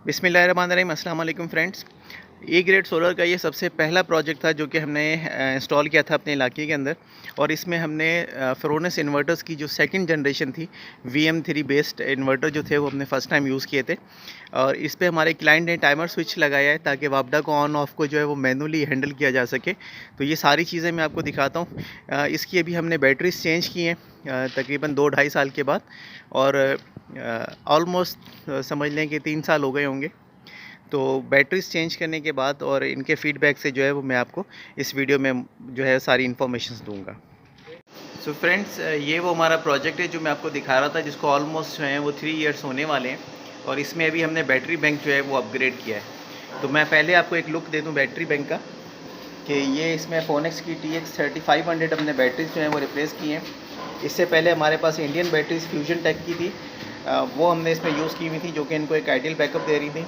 बिस्मिल्लाहिर्रहमानिर्रहीम, अस्सलाम वालेकुम फ्रेंड्स। ए ग्रेड सोलर का ये सबसे पहला प्रोजेक्ट था जो कि हमने इंस्टॉल किया था अपने इलाके के अंदर। और इसमें हमने फ़रोनस इन्वर्टर्स की जो सेकंड जनरेशन थी, VM3 बेस्ड इन्वर्टर जो थे वो हमने फ़र्स्ट टाइम यूज़ किए थे। और इस पे हमारे क्लाइंट ने टाइमर स्विच लगाया है ताकि वापडा को ऑन ऑफ को जो है वो मैनुअली हैंडल किया जा सके। तो ये सारी चीज़ें मैं आपको दिखाता हूँ। इसकी अभी हमने बैटरीज चेंज की हैं तकरीबन 2-2.5 साल के बाद, और ऑलमोस्ट समझ लें कि 3 साल हो गए होंगे। तो बैटरीज चेंज करने के बाद और इनके फीडबैक से जो है वो मैं आपको इस वीडियो में जो है सारी इन्फॉर्मेशन दूंगा। सो फ्रेंड्स, ये वो हमारा प्रोजेक्ट है जो मैं आपको दिखा रहा था, जिसको ऑलमोस्ट जो है वो 3 इयर्स होने वाले हैं। और इसमें अभी हमने बैटरी बैंक जो है वो अपग्रेड किया है। तो मैं पहले आपको एक लुक दे दूँ बैटरी बैंक का, कि ये इसमें फोनेक्स की TX3500 हमने बैटरीज जो हैं वो रिप्लेस की हैं। इससे पहले हमारे पास इंडियन बैटरीज फ्यूजन टेक की थी, वो हमने इसमें यूज़ की हुई थी, जो कि इनको एक आइडियल बैकअप दे रही थी।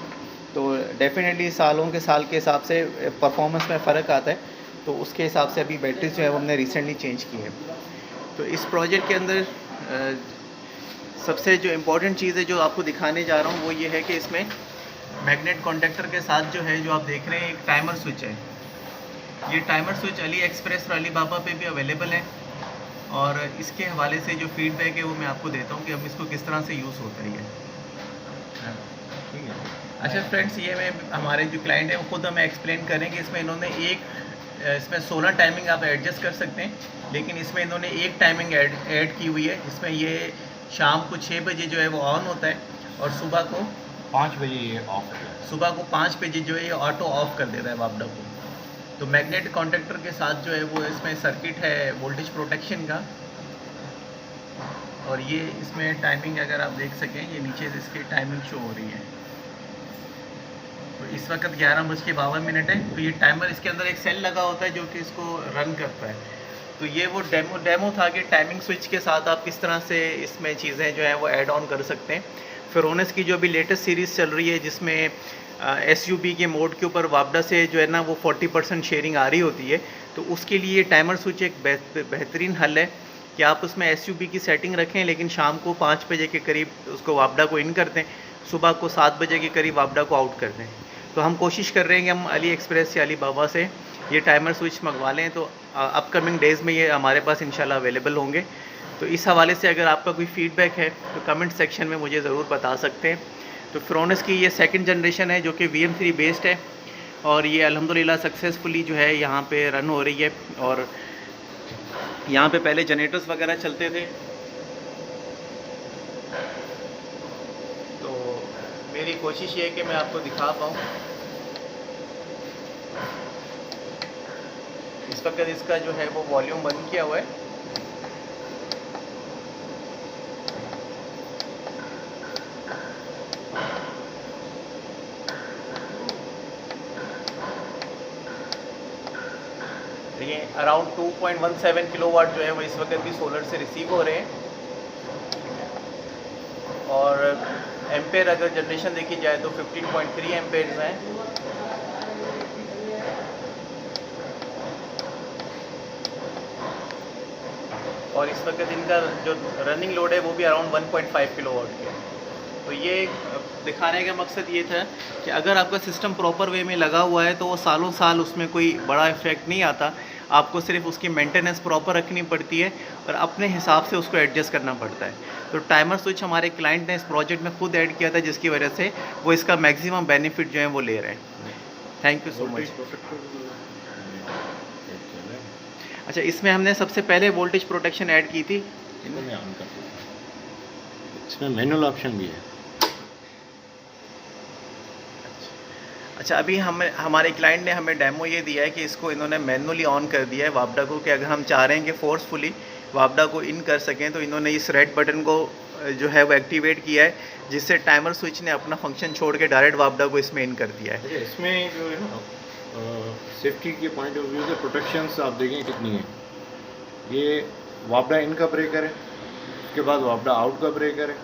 तो डेफिनेटली सालों के साल के हिसाब से परफॉर्मेंस में फ़र्क आता है, तो उसके हिसाब से अभी बैटरीज जो है वो हमने रिसेंटली चेंज की है। तो इस प्रोजेक्ट के अंदर सबसे जो इम्पोर्टेंट चीज़ है जो आपको दिखाने जा रहा हूँ वो ये है कि इसमें मैग्नेट कॉन्टेक्टर के साथ जो है जो आप देख रहे हैं एक टाइमर स्विच है। ये टाइमर स्विच अली एक्सप्रेस और अली बाबा पे भी अवेलेबल है। और इसके हवाले से जो फीडबैक है वो मैं आपको देता हूँ कि अब इसको किस तरह से यूज़ होता है। ठीक है। अच्छा फ्रेंड्स, ये मैं हमारे जो क्लाइंट है वो खुद हमें एक्सप्लेन करें कि इसमें इन्होंने इसमें 16 टाइमिंग आप एडजस्ट कर सकते हैं, लेकिन इसमें इन्होंने एक टाइमिंग ऐड की हुई है, जिसमें ये शाम को 6 बजे जो है वो ऑन होता है और सुबह को 5 बजे ये ऑफ होता है। सुबह को 5 बजे जो है ये ऑटो ऑफ कर देता है वापडा को। तो मैग्नेट कॉन्टेक्टर के साथ जो है वो इसमें सर्किट है वोल्टेज प्रोटेक्शन का। और ये इसमें टाइमिंग अगर आप देख सकें, ये नीचे से इसकी टाइमिंग शो हो रही है। तो इस वक्त 11:52 है। तो ये टाइमर, इसके अंदर एक सेल लगा होता है जो कि इसको रन करता है। तो ये वो डेमो था कि टाइमिंग स्विच के साथ आप किस तरह से इसमें चीज़ें जो है वो ऐड ऑन कर सकते हैं। फ़िरोनेस की जो अभी लेटेस्ट सीरीज़ चल रही है, जिसमें SUB के मोड के ऊपर वापडा से जो है ना वो 40% शेयरिंग आ रही होती है, तो उसके लिए टाइमर स्विच एक बेहतरीन हल है कि आप उसमें SUB की सेटिंग रखें, लेकिन शाम को 5 बजे के करीब उसको वापडा को इन कर दें, सुबह को 7 बजे के करीब वापडा को आउट कर दें। तो हम कोशिश कर रहे हैं कि हम अली एक्सप्रेस या अली बाबा से ये टाइमर स्विच मंगवा लें, तो अपकमिंग डेज़ में ये हमारे पास इंशाल्लाह अवेलेबल होंगे। तो इस हवाले से अगर आपका कोई फ़ीडबैक है तो कमेंट सेक्शन में मुझे ज़रूर बता सकते हैं। तो फ़िरोनेस की ये सेकंड जनरेशन है जो कि VM3 बेस्ड है, और ये अल्हम्दुलिल्लाह सक्सेसफुली जो है यहाँ पे रन हो रही है। और यहाँ पे पहले जनरेटर्स वगैरह चलते थे। तो मेरी कोशिश ये है कि मैं आपको दिखा पाऊँ। इस वक्त इसका जो है वो वॉल्यूम बंद किया हुआ है। देखिए अराउंड 2.17 किलोवाट जो है वो इस वक्त भी सोलर से रिसीव हो रहे हैं। और एम्पेयर अगर जनरेशन देखी जाए तो 15.3 एम्पेयर्स हैं। और इस वक्त इनका जो रनिंग लोड है वो भी अराउंड 1.5 किलोवाट की है। तो ये दिखाने का मकसद ये था कि अगर आपका सिस्टम प्रॉपर वे में लगा हुआ है तो वो सालों साल उसमें कोई बड़ा इफ़ेक्ट नहीं आता। आपको सिर्फ उसकी मेंटेनेंस प्रॉपर रखनी पड़ती है और अपने हिसाब से उसको एडजस्ट करना पड़ता है। तो टाइमर स्विच हमारे क्लाइंट ने इस प्रोजेक्ट में खुद ऐड किया था, जिसकी वजह से वो इसका मैक्सिमम बेनिफिट जो है वो ले रहे हैं। Thank you so much. अच्छा, इसमें हमने सबसे पहले वोल्टेज प्रोटेक्शन ऐड की थी। इसमें मैनुअल ऑप्शन भी है। अच्छा, अभी हमारे क्लाइंट ने हमें डेमो ये दिया है कि इसको इन्होंने मैनुअली ऑन कर दिया है वापडा को, कि अगर हम चाह रहे हैं कि फोर्सफुली वापडा को इन कर सकें तो इन्होंने इस रेड बटन को जो है वो एक्टिवेट किया है, जिससे टाइमर स्विच ने अपना फंक्शन छोड़ के डायरेक्ट वापडा को इसमें इन कर दिया है। इसमें जो है ना सेफ्टी के पॉइंट ऑफ व्यू से प्रोटेक्शंस आप देखें कितनी है। ये वापडा इन का ब्रेकर है, उसके बाद वापडा आउट का ब्रेकर है,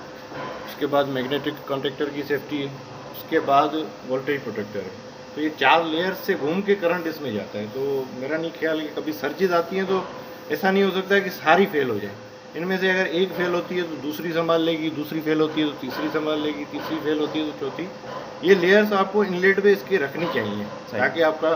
उसके बाद मैग्नेटिक कॉन्टेक्टर की सेफ्टी है, उसके बाद वोल्टेज प्रोटेक्टर है। तो ये 4 लेयर्स से घूम के करंट इसमें जाता है। तो मेरा नहीं ख्याल कि कभी सर्चेज आती हैं तो ऐसा नहीं हो सकता है कि सारी फेल हो जाए। इनमें से अगर एक फेल होती है तो दूसरी संभाल लेगी, दूसरी फेल होती है तो तीसरी संभाल लेगी, तीसरी फेल होती है तो चौथी। ये लेयर्स आपको इनलेट पे इसकी रखनी चाहिए ताकि आपका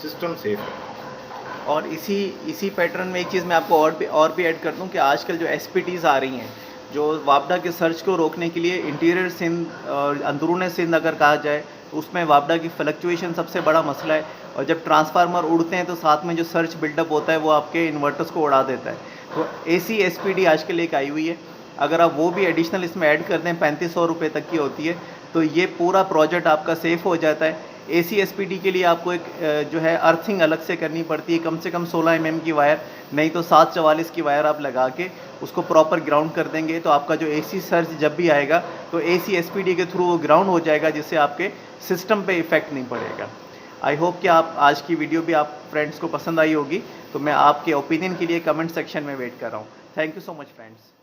सिस्टम सेफ है। और इसी पैटर्न में एक चीज़ मैं आपको और भी ऐड कर दूं कि आजकल जो एसपीटीज़ आ रही हैं, जो वापडा के सर्च को रोकने के लिए इंटीरियर सिंध और अंदरूनी सिंध अगर कहा जाए तो उसमें वापडा की फ्लक्चुएशन सबसे बड़ा मसला है। और जब ट्रांसफार्मर उड़ते हैं तो साथ में जो सर्च बिल्डअप होता है वो आपके इन्वर्टर्स को उड़ा देता है। तो एसी एसपीडी आजकल एक आई हुई है, अगर आप वो भी एडिशनल इसमें ऐड कर दें 3500 रुपये तक की होती है, तो ये पूरा प्रोजेक्ट आपका सेफ़ हो जाता है। एसी एसपीडी के लिए आपको एक जो है अर्थिंग अलग से करनी पड़ती है, कम से कम 16 mm की वायर, नहीं तो 744 की वायर आप लगा के उसको प्रॉपर ग्राउंड कर देंगे तो आपका जो एसी सर्ज जब भी आएगा तो एसी एसपीडी के थ्रू वो ग्राउंड हो जाएगा, जिससे आपके सिस्टम पे इफ़ेक्ट नहीं पड़ेगा। आई होप कि आप आज की वीडियो भी आप फ्रेंड्स को पसंद आई होगी, तो मैं आपके ओपिनियन के लिए कमेंट सेक्शन में वेट कर रहा हूँ। Thank you so much friends.